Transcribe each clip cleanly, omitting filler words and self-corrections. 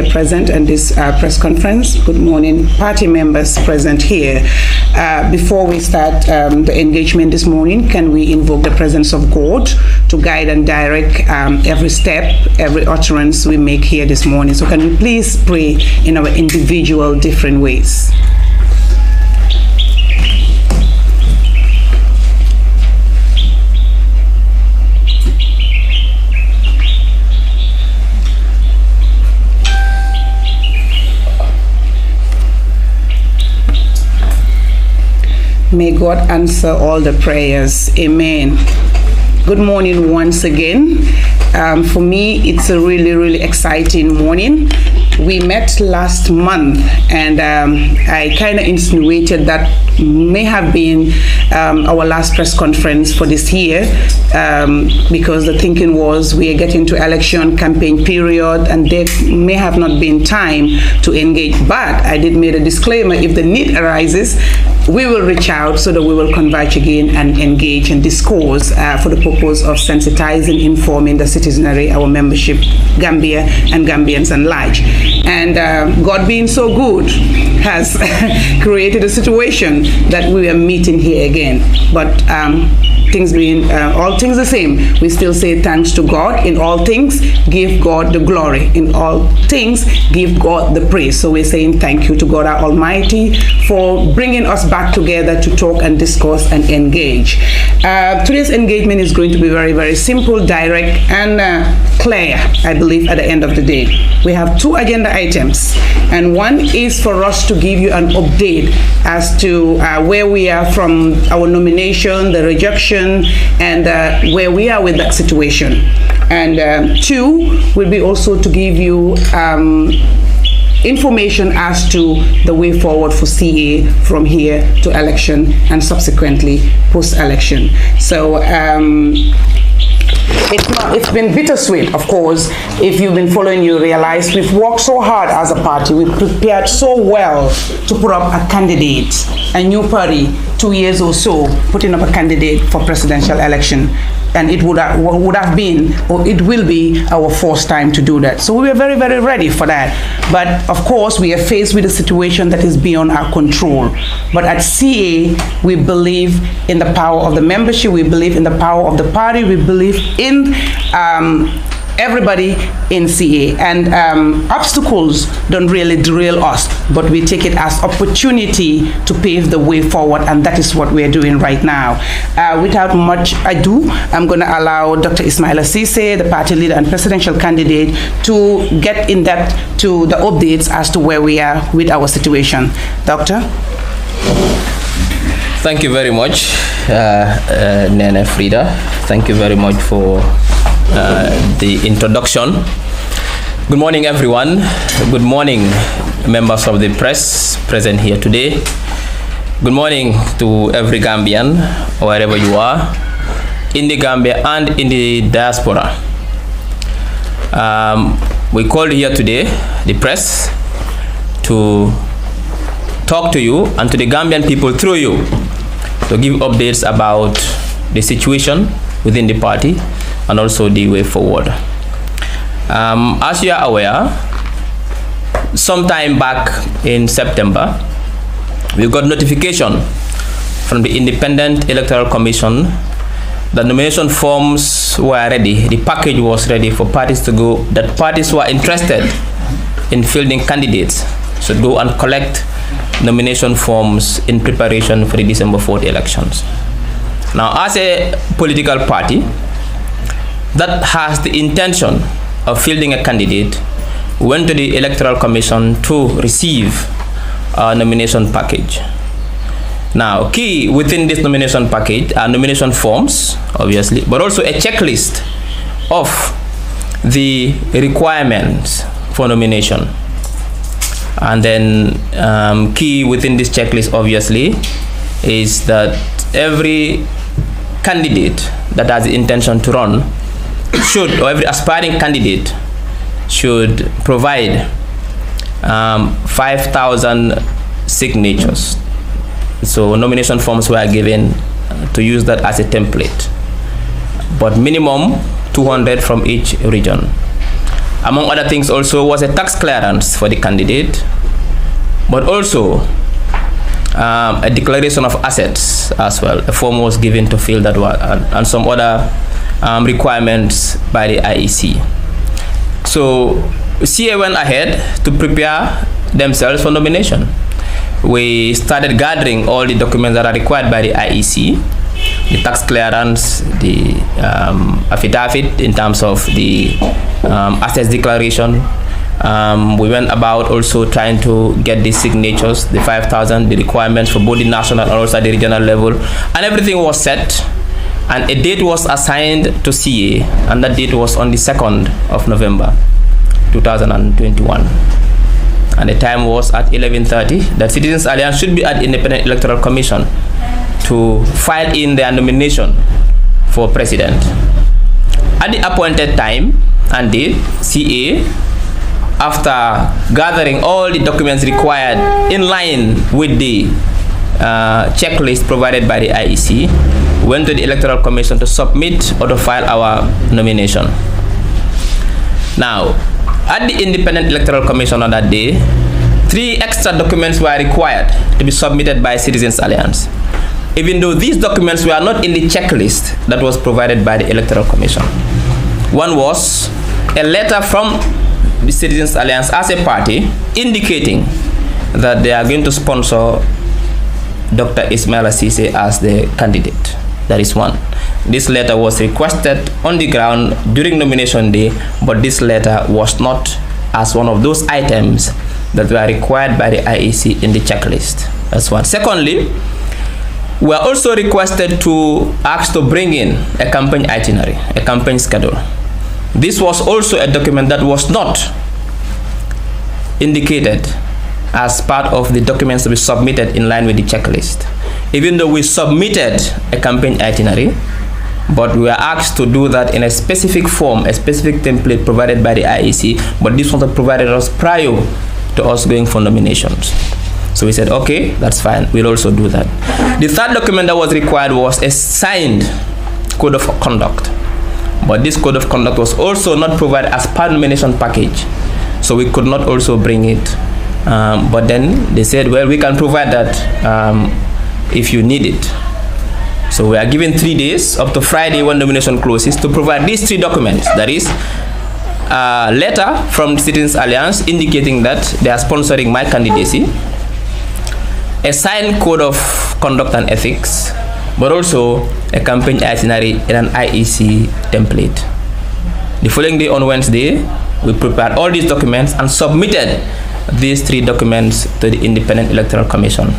present in this press conference. Good morning, party members present here. Before we start the engagement this morning, can we invoke the presence of God to guide and direct every step, every utterance we make here this morning? So can we please pray in our individual different ways? May God answer all the prayers. Amen. Good morning once again. For me, it's a really exciting morning. We met last month, and I kind of insinuated that may have been our last press conference for this year, because the thinking was we are getting to election campaign period and there may have not been time to engage. But I did make a disclaimer: if the need arises, we will reach out so that we will converge again and engage and discourse for the purpose of sensitizing, informing the citizenry, our membership, Gambia and Gambians at large. And God being so good has created a situation that we are meeting here again. But things being all things the same, we still say thanks to God. In all things, give God the glory. In all things, give God the praise. So we're saying thank you to God our Almighty for bringing us back together to talk and discuss and engage. Today's engagement is going to be very simple, direct, and clear, I believe, at the end of the day. We have two agenda items, and one is for us to give you an update as to where we are from our nomination, the rejection, and where we are with that situation. And two will be also to give you information as to the way forward for CA from here to election and subsequently post-election. So it's been bittersweet, of course. If you've been following, you realize we've worked so hard as a party. We've prepared so well to put up a candidate, a new party, 2 years or so, putting up a candidate for presidential election. And it would have been, or it will be, our first time to do that. So we were very ready for that. But of course, we are faced with a situation that is beyond our control. But at CA, we believe in the power of the membership. We believe in the power of the party. We believe in everybody in CA, and obstacles don't really derail us, but we take it as opportunity to pave the way forward, and that is what we're doing right now. Without much ado, I'm going to allow Dr. Ismaila Ceesay, the party leader and presidential candidate, to get in depth to the updates as to where we are with our situation. Doctor? Thank you very much, Nene Frida. Thank you very much for the introduction. Good morning, everyone. Good morning, members of the press present here today. Good morning to every Gambian, wherever you are, in the Gambia and in the diaspora. We called here today, the press, to talk to you and to the Gambian people through you, to give updates about the situation within the party and also the way forward. As you are aware, sometime back in September, we got notification from the Independent Electoral Commission that nomination forms were ready. The package was ready for parties to go, that parties who are interested in fielding candidates should go and collect nomination forms in preparation for the December 4th elections. Now, as a political party that has the intention of fielding a candidate, went to the Electoral Commission to receive a nomination package. Now, key within this nomination package are nomination forms, obviously, but also a checklist of the requirements for nomination. And then key within this checklist, obviously, is that every candidate that has the intention to run should, or every aspiring candidate should provide 5,000 signatures. So nomination forms were given to use that as a template, but minimum 200 from each region. Among other things also was a tax clearance for the candidate, but also a declaration of assets as well. A form was given to fill that one, and some other requirements by the IEC. So CA went ahead to prepare themselves for nomination. We started gathering all the documents that are required by the IEC, the tax clearance, the affidavit in terms of the assets declaration. We went about also trying to get the signatures, the 5,000, the requirements for both the national and also the regional level, and everything was set. And a date was assigned to CA, and that date was on the 2nd of November 2021. And the time was at 11:30 that Citizens Alliance should be at the Independent Electoral Commission to file in their nomination for president. At the appointed time and date, CA, after gathering all the documents required in line with the checklist provided by the IEC, went to the Electoral Commission to submit or to file our nomination. Now, at the Independent Electoral Commission on that day, 3 extra documents were required to be submitted by Citizens Alliance, even though these documents were not in the checklist that was provided by the Electoral Commission. One was a letter from the Citizens Alliance as a party indicating that they are going to sponsor Dr. Ismaila Ceesay as the candidate. That is one. This letter was requested on the ground during nomination day, but this letter was not as one of those items that were required by the IEC in the checklist. That's one. Secondly, we are also requested to ask to bring in a campaign itinerary, a campaign schedule. This was also a document that was not indicated as part of the documents to be submitted in line with the checklist. Even though we submitted a campaign itinerary, but we were asked to do that in a specific form, a specific template provided by the IEC, but this was provided us prior to us going for nominations. So we said, okay, that's fine, we'll also do that. The third document that was required was a signed code of conduct, but this code of conduct was also not provided as part nomination package, so we could not also bring it. But then they said, well, we can provide that if you need it. So we are given 3 days up to Friday when nomination closes to provide these 3 documents. That is a letter from Citizens Alliance indicating that they are sponsoring my candidacy, a signed code of conduct and ethics, but also a campaign itinerary in an IEC template. The following day on Wednesday, we prepared all these documents and submitted these 3 documents to the Independent Electoral Commission.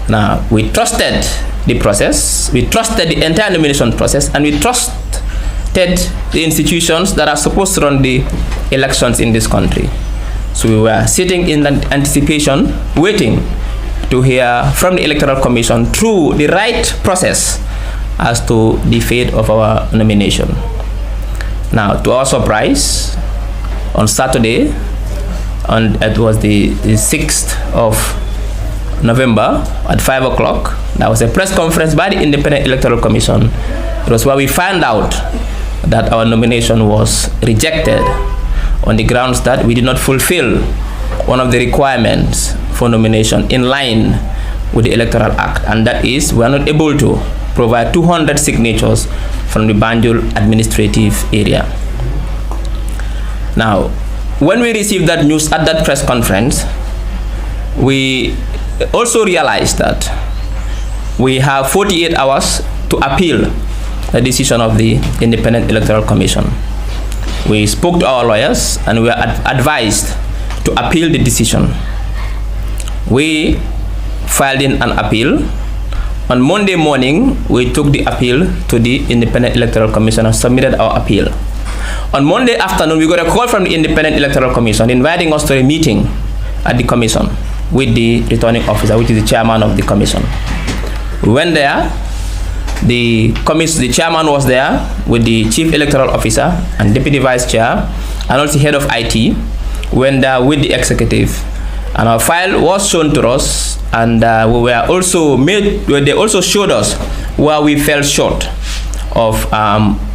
Now, we trusted the process, we trusted the entire nomination process, and we trusted the institutions that are supposed to run the elections in this country. So we were sitting in anticipation, waiting to hear from the Electoral Commission through the right process as to the fate of our nomination. Now, to our surprise, on Saturday, it was the 6th of November at 5 o'clock, there was a press conference by the Independent Electoral Commission. It was where we found out that our nomination was rejected on the grounds that we did not fulfill one of the requirements for nomination in line with the Electoral Act, and that is we are not able to provide 200 signatures from the Banjul administrative area. Now, when we received that news at that press conference, we also realized that we have 48 hours to appeal the decision of the Independent Electoral Commission. We spoke to our lawyers and we were advised to appeal the decision. We filed in an appeal. On Monday morning, we took the appeal to the Independent Electoral Commission and submitted our appeal. On Monday afternoon, we got a call from the Independent Electoral Commission inviting us to a meeting at the commission with the returning officer, which is the chairman of the commission. We went there. The chairman was there with the chief electoral officer and deputy vice chair and also head of IT. We went there with the executive, and our file was shown to us, and they also showed us where we fell short of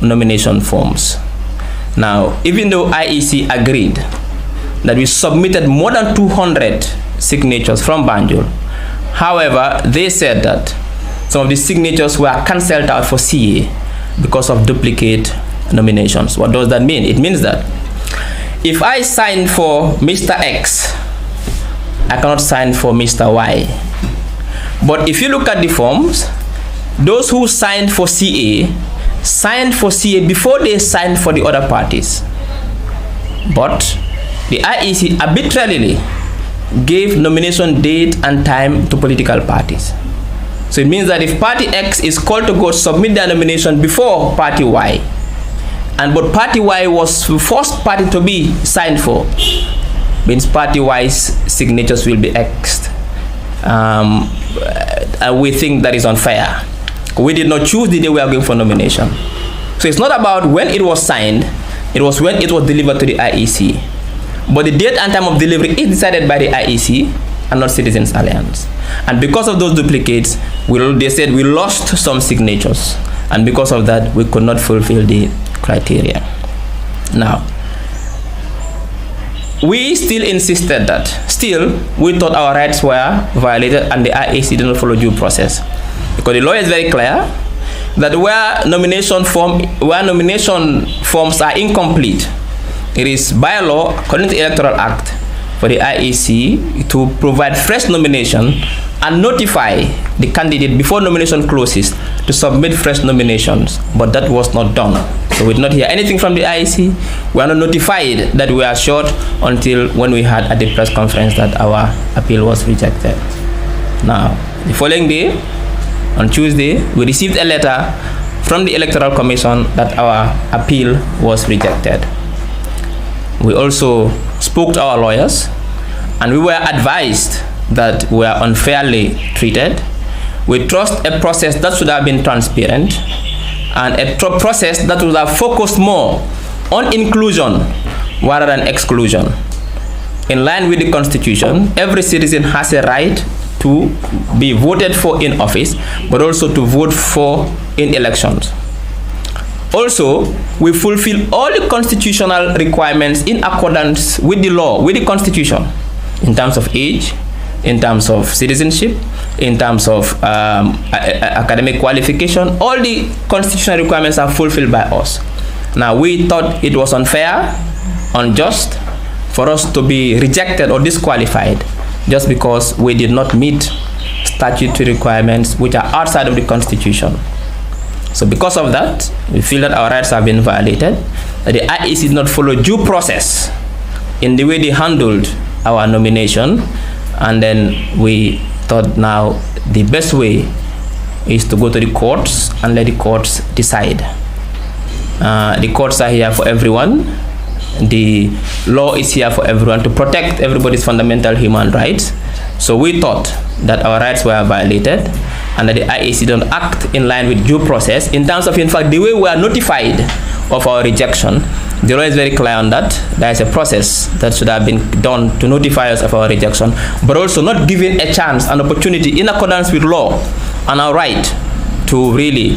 nomination forms. Now, even though IEC agreed that we submitted more than 200 signatures from Banjul, however, they said that some of the signatures were cancelled out for CA because of duplicate nominations. What does that mean? It means that if I sign for Mr. X, I cannot sign for Mr. Y. But if you look at the forms, those who signed for CA before they signed for the other parties. But the IEC arbitrarily gave nomination date and time to political parties. So it means that if party X is called to go submit their nomination before party Y, but party Y was the first party to be signed for, means party Y's signatures will be X'd. And we think that is unfair. We did not choose the day we are going for nomination. So it's not about when it was signed, it was when it was delivered to the IEC. But the date and time of delivery is decided by the IEC and not Citizens Alliance. And because of those duplicates, they said we lost some signatures. And because of that, we could not fulfill the criteria. Now, we still insisted that. Still, we thought our rights were violated and the IEC did not follow due process. Because the law is very clear that where nomination forms are incomplete, it is by law, according to the Electoral Act, for the IEC to provide fresh nomination and notify the candidate before nomination closes to submit fresh nominations. But that was not done. So we did not hear anything from the IEC. We are not notified that we are short until when we heard at the press conference that our appeal was rejected. Now, the following day, on Tuesday, we received a letter from the Electoral Commission that our appeal was rejected. We also spoke to our lawyers and we were advised that we are unfairly treated. We trust a process that should have been transparent and a process that would have focused more on inclusion rather than exclusion. In line with the Constitution, every citizen has a right to be voted for in office, but also to vote for in elections. Also, we fulfill all the constitutional requirements in accordance with the law, with the Constitution, in terms of age, in terms of citizenship, in terms of academic qualification. All the constitutional requirements are fulfilled by us. Now, we thought it was unfair, unjust for us to be rejected or disqualified just because we did not meet statutory requirements which are outside of the Constitution. So because of that, we feel that our rights have been violated, that the IEC did not follow due process in the way they handled our nomination, and then we thought now the best way is to go to the courts and let the courts decide. The courts are here for everyone. The law is here for everyone to protect everybody's fundamental human rights. So we thought that our rights were violated and that the IEC don't act in line with due process in terms of, in fact, the way we are notified of our rejection. The law is very clear on that. There is a process that should have been done to notify us of our rejection, but also not giving a chance, an opportunity in accordance with law and our right to really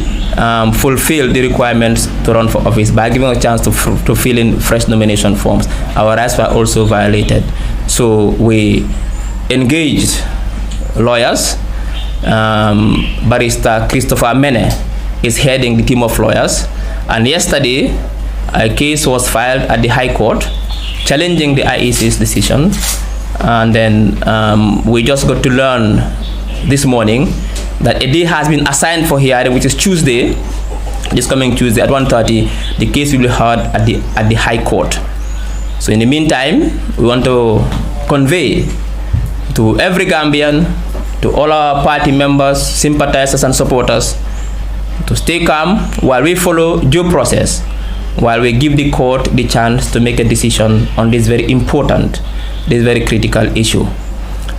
fulfill the requirements to run for office by giving a chance to fill in fresh nomination forms. Our rights were also violated. So we engaged lawyers. Barrister Christopher Mene is heading the team of lawyers, and yesterday a case was filed at the High Court challenging the IEC's decision, and then we just got to learn this morning that a day has been assigned for hearing, which is Tuesday, this coming Tuesday at 1:30. The case will be heard at the High Court. So in the meantime, we want to convey to every Gambian, to all our party members, sympathizers and supporters, to stay calm while we follow due process, while we give the court the chance to make a decision on this very important, this very critical issue.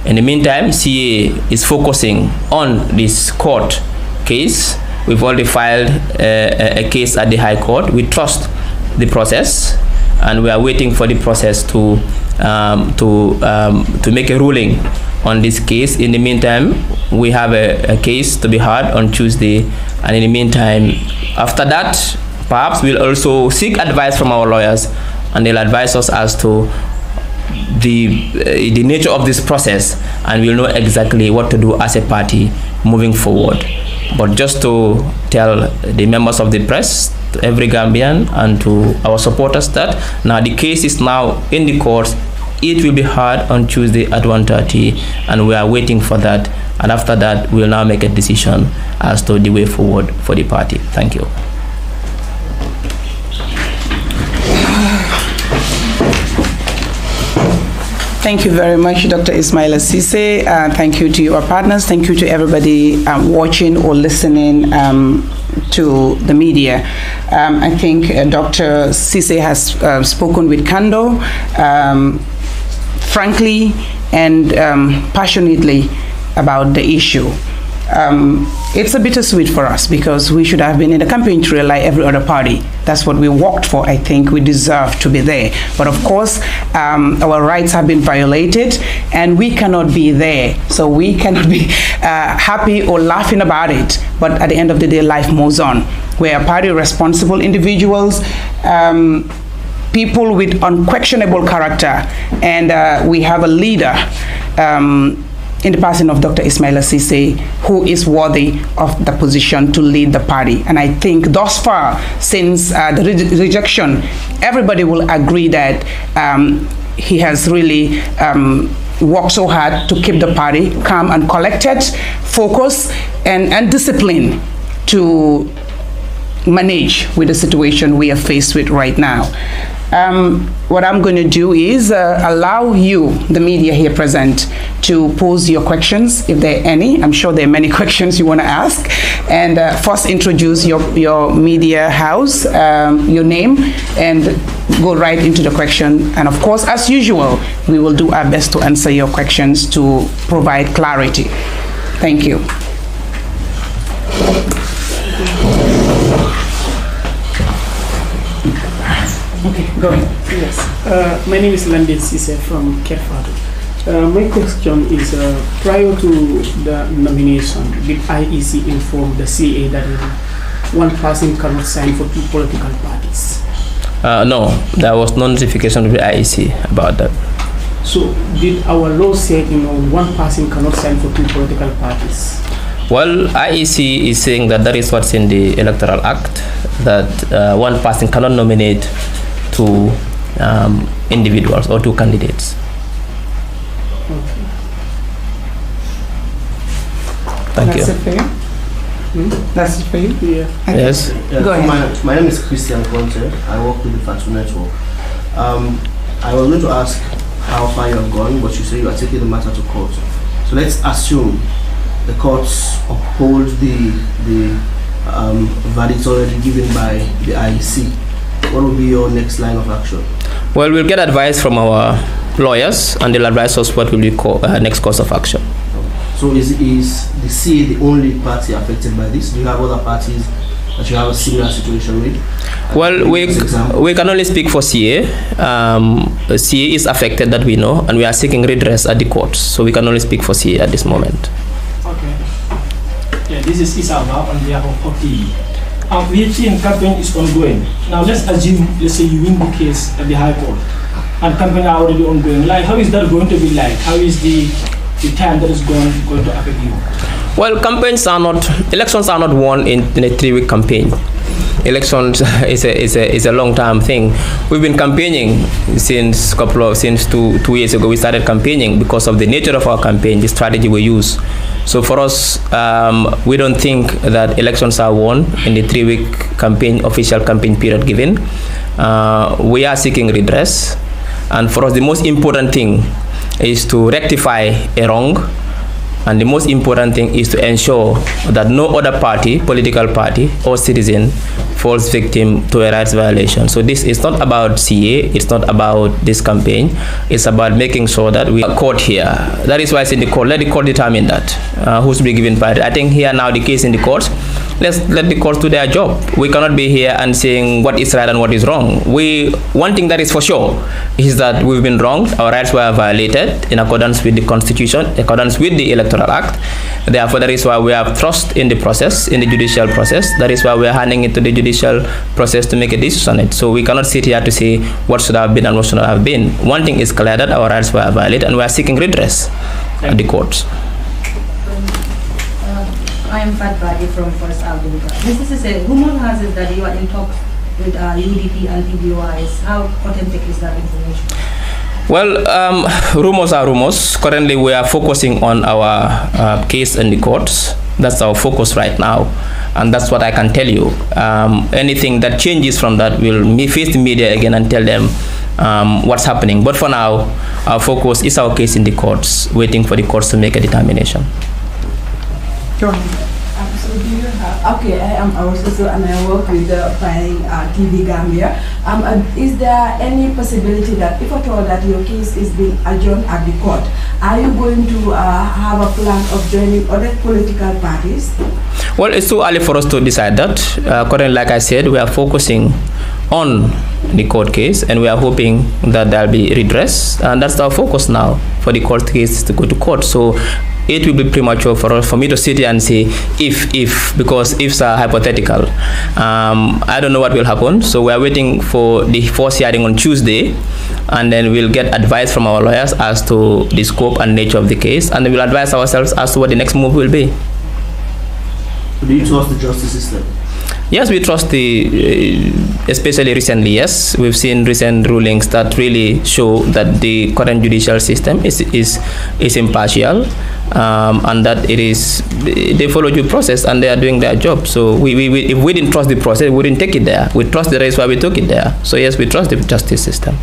In the meantime, CA is focusing on this court case. We've already filed a case at the High Court. We trust the process, and we are waiting for the process to make a ruling on this case. In the meantime, we have a case to be heard on Tuesday, and in the meantime, after that, Perhaps we'll also seek advice from our lawyers, and they'll advise us as to the nature of this process, and we'll know exactly what to do as a party moving forward. But just to tell the members of the press, to every Gambian and to our supporters, that now the case is now in the courts. It will be heard on Tuesday at 1:30, and we are waiting for that. And after that, we'll now make a decision as to the way forward for the party. Thank you. Thank you very much, Dr. Ismaila Ceesay. Thank you to your partners. Thank you to everybody watching or listening to the media. I think Dr. Ceesay has spoken with candor, frankly and passionately about the issue. It's a bittersweet for us because we should have been in the campaign trail like every other party. That's what we worked for. I think we deserve to be there. But of course, our rights have been violated and we cannot be there. So we cannot be happy or laughing about it. But at the end of the day, life moves on. We are party responsible individuals, people with unquestionable character, and we have a leader in the person of Dr. Ismaila Ceesay, who is worthy of the position to lead the party. And I think thus far, since the rejection, everybody will agree that he has really worked so hard to keep the party calm and collected, focused, and disciplined to manage with the situation we are faced with right now. What I'm going to do is allow you, the media here present, to pose your questions, if there are any. I'm sure there are many questions you want to ask. And first introduce your media house, your name, and go right into the question. And of course, as usual, we will do our best to answer your questions to provide clarity. Thank you. Okay, go ahead. Yes. My name is Landin Ceesay from Kerfado. My question is, prior to the nomination, did IEC inform the CA that one person cannot sign for two political parties? No, there was no notification to the IEC about that. So did our law say, one person cannot sign for two political parties? Well, IEC is saying that that is what's in the Electoral Act, that one person cannot nominate two individuals or two candidates. Okay. Thank you. That's it for you? That's it for you? Yeah. Yes. Go ahead. My name is Christian Conte. I work with the Fatu Network. I was going to ask how far you have gone, but you say you are taking the matter to court. So let's assume the courts uphold the verdict already given by the IEC. What will be your next line of action? Well, we'll get advice from our lawyers, and they'll advise us what will be next course of action. So is the CA the only party affected by this? Do you have other parties that you have a similar situation with? Well, we can only speak for CA. CA is affected, that we know, and we are seeking redress at the courts. So we can only speak for CA at this moment. Okay. Yeah, this is Isaba on behalf of OPE. VHN campaign is ongoing. Now let's assume, let's say you win the case at the High Court, and campaign are already ongoing. Like, how is that going to be like? How is the time that is going to affect you? Well, elections are not won in a 3-week campaign. Elections is a long-term thing. We've been campaigning since 2 years ago. We started campaigning because of the nature of our campaign, the strategy we use. So for us, we don't think that elections are won in the 3-week official campaign period given. We are seeking redress, and for us the most important thing is to rectify a wrong, and the most important thing is to ensure that no other party, political party or citizen falls victim to a rights violation. So this is not about CA, it's not about this campaign, it's about making sure that we are caught here. That is why it's in the court. Let the court determine that, who's to be given priority. I think here now the case in the courts, let's let the courts do their job. We cannot be here and saying what is right and what is wrong. One thing that is for sure is that we've been wronged. Our rights were violated in accordance with the Constitution, in accordance with the Electoral Act. Therefore, that is why we have trust in the process, in the judicial process. That is why we are handing it to the judicial process to make a decision on it. So we cannot sit here to say what should have been and what should not have been. One thing is clear, that our rights were violated, and we are seeking redress at the courts. I am Fat Badi from First Alberta. Mr. Sise, rumor has it that you are in talks with UDP and PBOIs. How authentic is that information? Well, rumors are rumors. Currently, we are focusing on our case in the courts. That's our focus right now, and that's what I can tell you. Anything that changes from that, we'll face the media again and tell them what's happening. But for now, our focus is our case in the courts, waiting for the courts to make a determination. So do you have, okay, I am also and I work with TV Gambia. Is there any possibility that if at all that your case is being adjourned at the court, are you going to have a plan of joining other political parties? Well, it's too early for us to decide that. Currently, like I said, we are focusing on the court case, and we are hoping that there'll be redress, and that's our focus now for the court case to go to court. So it will be premature for me to sit here and say if, because ifs are hypothetical. I don't know what will happen, so we are waiting for the first hearing on Tuesday, and then we'll get advice from our lawyers as to the scope and nature of the case, and we'll advise ourselves as to what the next move will be. Do you trust the justice system? Yes, we trust especially recently, yes. We've seen recent rulings that really show that the current judicial system is impartial, and that they follow due process and they are doing their job. So if we didn't trust the process, we wouldn't take it there. We trust the race why we took it there. So yes, we trust the justice system.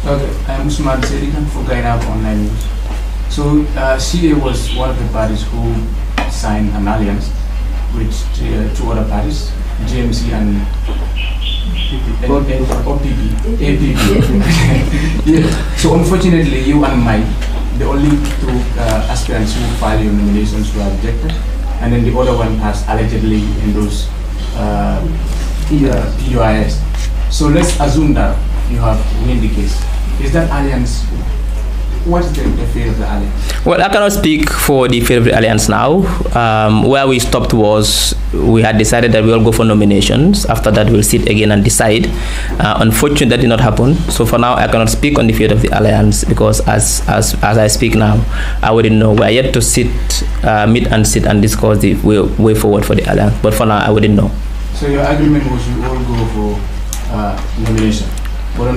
Okay, I'm Usman Serikan for Gairab Online News. So CA was one of the parties who signed an alliance with two other parties, GMC and APP. Yeah. So unfortunately, you and Mike, the only two aspirants who filed your nominations were rejected, and then the other one has allegedly endorsed PUIS. So let's assume that you have win the case. Is that alliance? What is the fate of the alliance? Well, I cannot speak for the fate of the alliance now. Where we stopped was we had decided that we all go for nominations. After that, we'll sit again and decide. Unfortunately, that did not happen. So for now, I cannot speak on the fate of the alliance, because as I speak now, I wouldn't know. We are yet to meet and sit and discuss the way forward for the alliance. But for now, I wouldn't know. So your agreement was you all go for nomination, but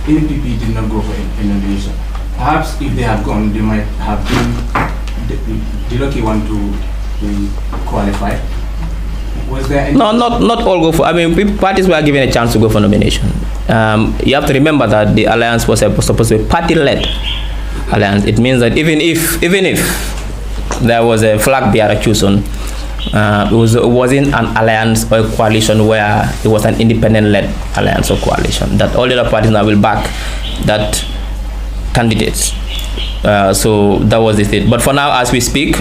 APP did not go for a nomination. Perhaps if they had gone, they might have been the lucky one to qualify. Was there any? No, not all go for. I mean, parties were given a chance to go for nomination. You have to remember that the alliance was supposed to be party-led alliance. It means that even if there was a flag bearer chosen, it wasn't an alliance or a coalition where it was an independent-led alliance or coalition. That all the other parties now will back that candidates. So that was the thing. But for now, as we speak,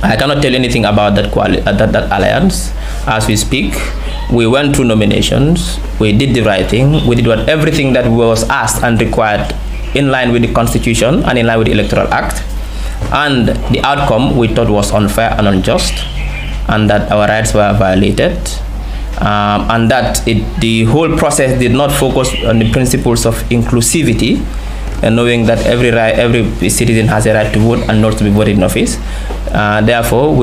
I cannot tell you anything about that alliance. As we speak, we went through nominations. We did the right thing. We did everything that was asked and required in line with the Constitution and in line with the Electoral Act. And the outcome we thought was unfair and unjust, and that our rights were violated, and that the whole process did not focus on the principles of inclusivity, and knowing that every citizen has a right to vote and not to be voted in office. Therefore,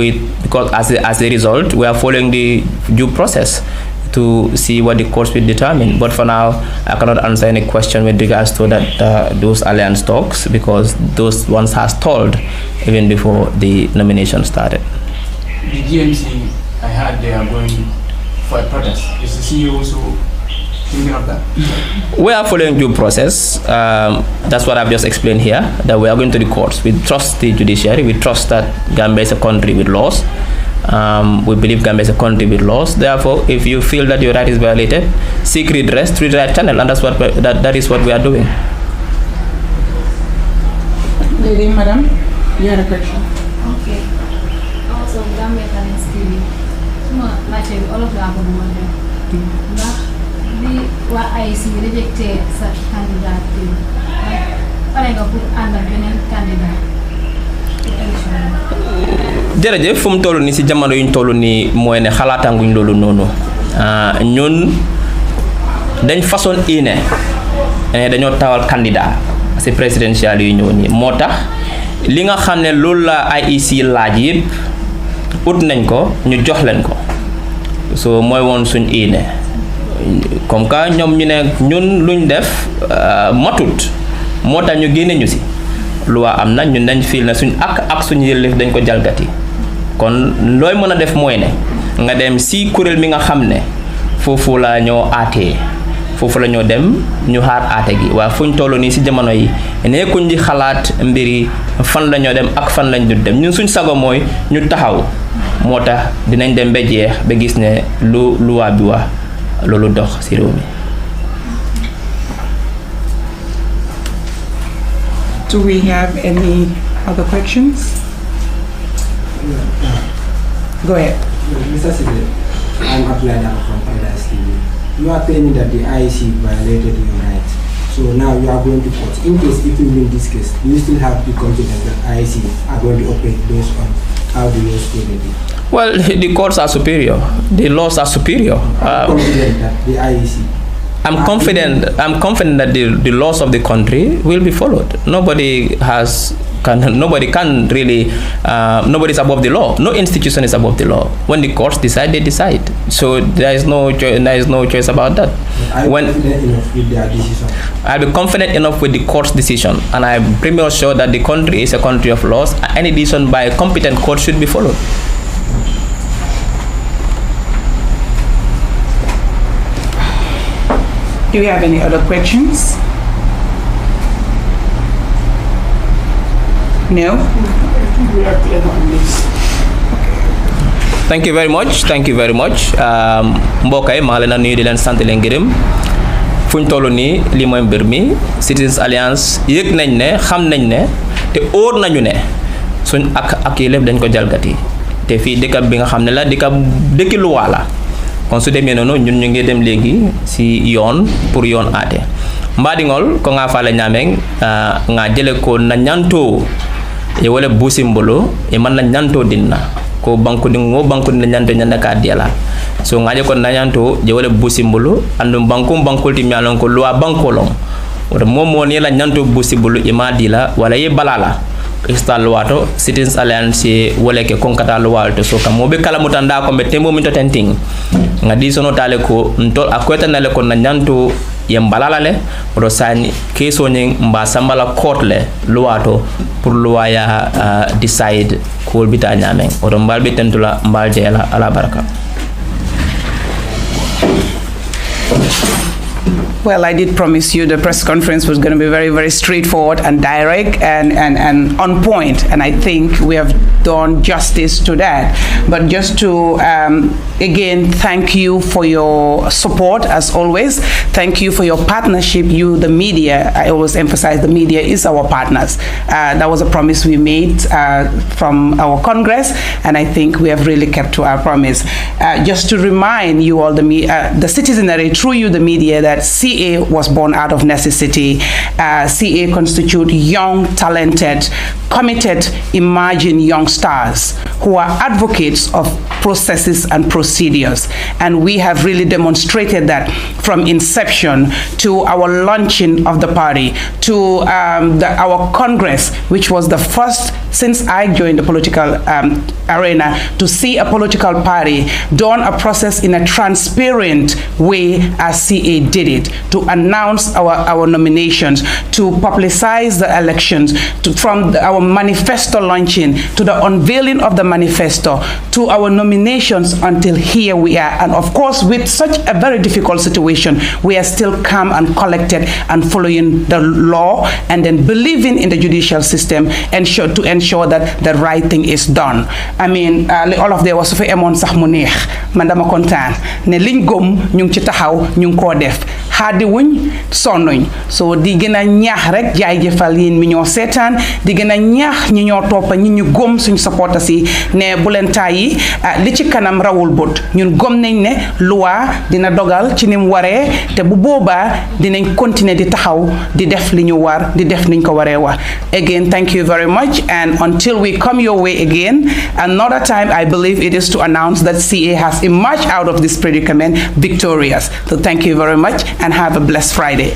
because as a result, we are following the due process to see what the courts will determine. But for now, I cannot answer any question with regards to those alliance talks, because those ones has stalled even before the nomination started. The GMC, I heard they are going for a protest. Is the CEO also thinking of that? We are following due process. That's what I've just explained here, that we are going to the courts. We trust the judiciary. We trust that Gambia is a country with laws. We believe Gambia is a country with laws. Therefore, if you feel that your right is violated, seek redress through the right channel, and that is what we are doing. Lady, madam, you had a question. Okay. Also, Gambia Talents TV. suma laajte bi olof laa ko doon def ndax bi waa AIC rejecté sa candidat bi pare nga pour ànd ak beneen candidat pour élection jërëjëf fu mu toll nii si jamono yuñ toll nii mooy ne xalaatanguñ loolu noonu ñun dañ façon iine dañoo tawal candidat si présidentiel yu ñëw nii moo tax li nga xam ne loolu la IEC laaj yëpp ut nañ ko ñu jox leen ko so mooy woon suñ iine comme que ñoom ñu ne ñun luñ def matut moo tax ñu génne ñu si loi am na ñun dañ fiil na suñ ak suñu yëllëf dañ ko jalgati kon looy mën a def mooy ne nga dem si kuréel mi nga xam ne foofu la ñoo aatee foofu la ñoo dem ñu xaar aate gi waaye fuñ toll nii si jamono yi nekkuñ di xalaat mbiri fan la ñoo dem ak fan lañ du dem ñun suñ sago mooy ñu taxaw moo tax dinañ dem ba jeex ba gis ne lu luwaa bi wax loolu dox si réew mi. Do we have any other questions? Go ahead. Mr. Sile, I'm Abdullah from Paradise TV. You are claiming that the IEC violated your rights. So now you are going to court. In case if you win this case, do you still have the confidence that IEC are going to operate based on how the laws stated it? Well, the courts are superior. The laws are superior. I'm confident that the IEC. I'm confident that the laws of the country will be followed. Nobody can really, nobody's above the law. No institution is above the law. When the courts decide, they decide. So there is no choice about that. Are you confident enough with their decision? I'll be confident enough with the court's decision, and I'm pretty much sure that the country is a country of laws. Any decision by a competent court should be followed. Do you have any other questions? No? Thank you very much. mbokk yi maa leen a nuyu di leen sant leen gërëm fuñ toll nii li mooy mbir mi Citizens Alliance yëg nañ ne xam nañ ne te óor nañu ne suñ ak yi lépp dañ ko jalgati te fii dëkk bi nga xam ne la dëkki luwaa la kon su demee noonu ñun ñu ngi dem léegi si yoon pour yoon aate mbaadiŋol ko nga faale ñaameng nga jele ko na ñanto e wala busimbolo e man na ñanto dinna ko banku dinna ñanto ñanda ka diala so ngaje ko na ñanto je wala busimbolo andum bankul ti mialon ko loi bankolon wala momo ni la ñanto busimbolo e ma dila wala ye balala istal wato Citizens Alliance wala ke konkata luwalto so kam mobe kala mutanda ko be tembo min to tenting ngadi sono tale ko ntol akweta nale ko na nyanto yembalala le odo sani keso nyen mba sambala court le luwato pour luwaya decide ko bita nyamen odo mbalbe tentula mbal jela ala baraka. Well, I did promise you the press conference was going to be very, very straightforward and direct and on point. And I think we have done justice to that. But just to, again, thank you for your support, as always. Thank you for your partnership. You, the media, I always emphasize the media is our partners. That was a promise we made from our Congress, and I think we have really kept to our promise. Just to remind you all, the citizenry, through you, the media, that CA was born out of necessity. CA constitute young, talented, committed, emerging young stars who are advocates of processes and procedures. And we have really demonstrated that from inception to our launching of the party, to our Congress, which was the first since I joined the political arena to see a political party done a process in a transparent way as CA did it, to announce our nominations, to publicize the elections, from our manifesto launching, to the unveiling of the manifesto, to our nominations until here we are. And of course, with such a very difficult situation, we are still calm and collected and following the law and then believing in the judicial system to ensure that the right thing is done. I mean, all of there was for emon sax mu neex man dama kontaan ne liñ gom ñu ci taxaw ñu ko def xaadi wuñ sonnuñ so di gën a ñaax rek jaay jëfal yéen mi ñoo seetaan di gën a ñaax ñi ñoo toppa ñi ñu gom suñ supporters yi ne bu leen tàyyi li ci kanam rawul bët ñun gom nañ ne loi dina dogal ci ni mu waree te bu boobaa dinañ continuer di taxaw di def li ñu war di def niñ ko waree wax again thank you very much and until we come your way again another time I believe it is to announce that CA has emerged out of this predicament victorious. So thank you very much and have a blessed Friday.